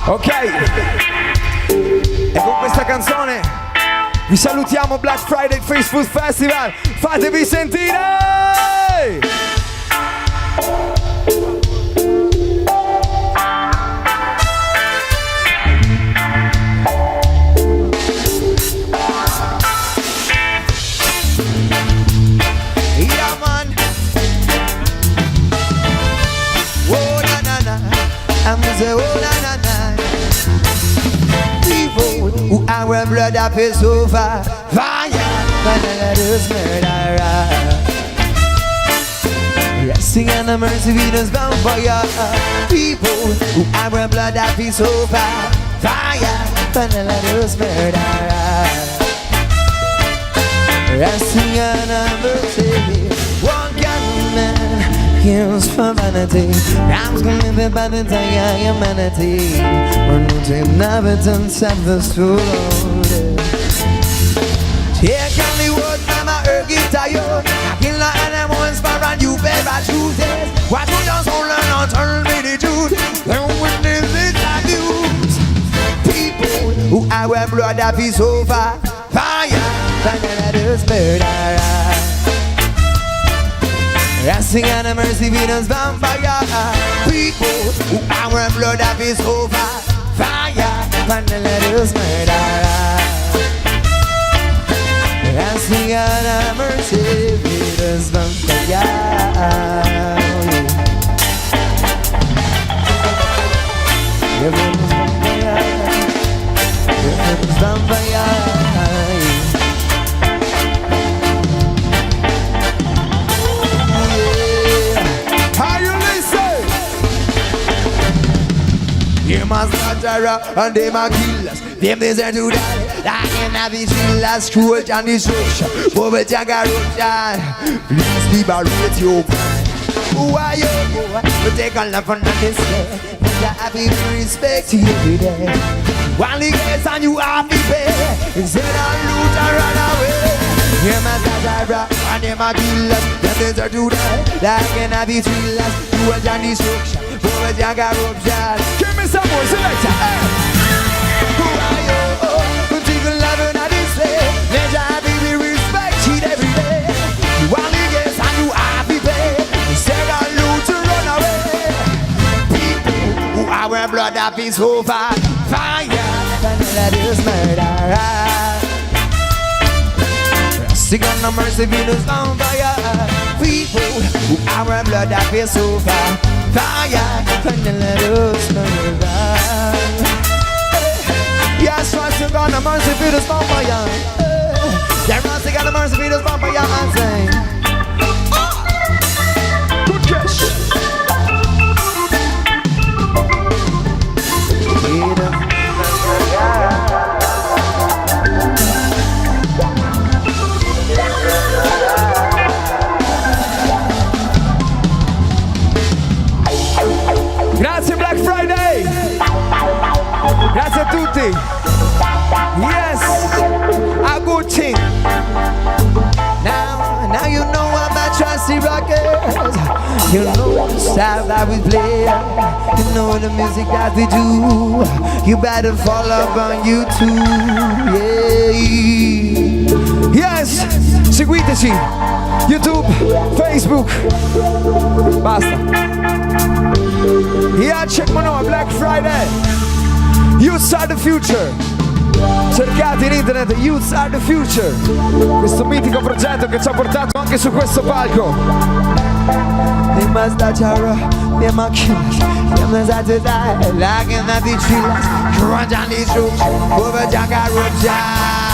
Ok, e con questa canzone vi salutiamo. Black Friday Face Food Festival, fatevi sentire! Yeah, man. Oh, na na na. I'm gonna say, oh, na na na. People who our blood up is over. Fire, but let us murder. Resting on the mercy we just bound for ya. People who our blood up is over. Fire, but let us murder. Resting on the mercy, one gunman kills for vanity. I'm gonna live by the entire humanity. We're not to inhabitants of the soul. Take on the words from my earth guitar. I kill the animals for a new paper chooses. What do your soul learn or turn me the truth? Then witness it abuse. People who our blood up is over. Fire, but let us murder. Resting on the mercy Venus vampire. People who our blood up is over. Fire, but let us murder. Resting on the mercy Venus vampire. Venus vampire. Venus vampire. They must murder and they must kill us. Them deserve to die. Like in a vigilance, cruel and destruction. Poverty and corruption. Please liberate your mind. Who are you? We take a love from this day. You have to respect you every day. One legacy and you have to pay. Instead of loot and run away. They must murder and they must kill us. Them deserve to die. Like in a vigilance, cruel and destruction. Poverty and corruption. Give me some more selector. Who are you? Who take a love and this way? Let your baby respect it every day. You only guess and you happy pay. Instead of loot to run away. People who our blood up is over. Fire, and let us murder. Sing on the mercy Venus on fire. People who our blood up is over. Fire, and let us murder. Yes, trust in God, the mercy feed us from fire. Yeah, mercy God, the mercy feed us from fire. And sing. Good catch. Grazie Black Friday. Grazie a tutti. Yes, a good thing. Now you know I'm a trusty rockers. You know the style that we play. You know the music that we do. You better follow up on YouTube. Yeah. Yes, seguiteci. YouTube, Facebook. Basta. Yeah, check my nome, Black Friday. Youths are the future. Cercate in internet Youths are the future. Questo mitico progetto che ci ha portato anche su questo palco. They must touch her, they must kill us. They must have to die, like in the vigilance. Crunch on these roots, over Jack Roja.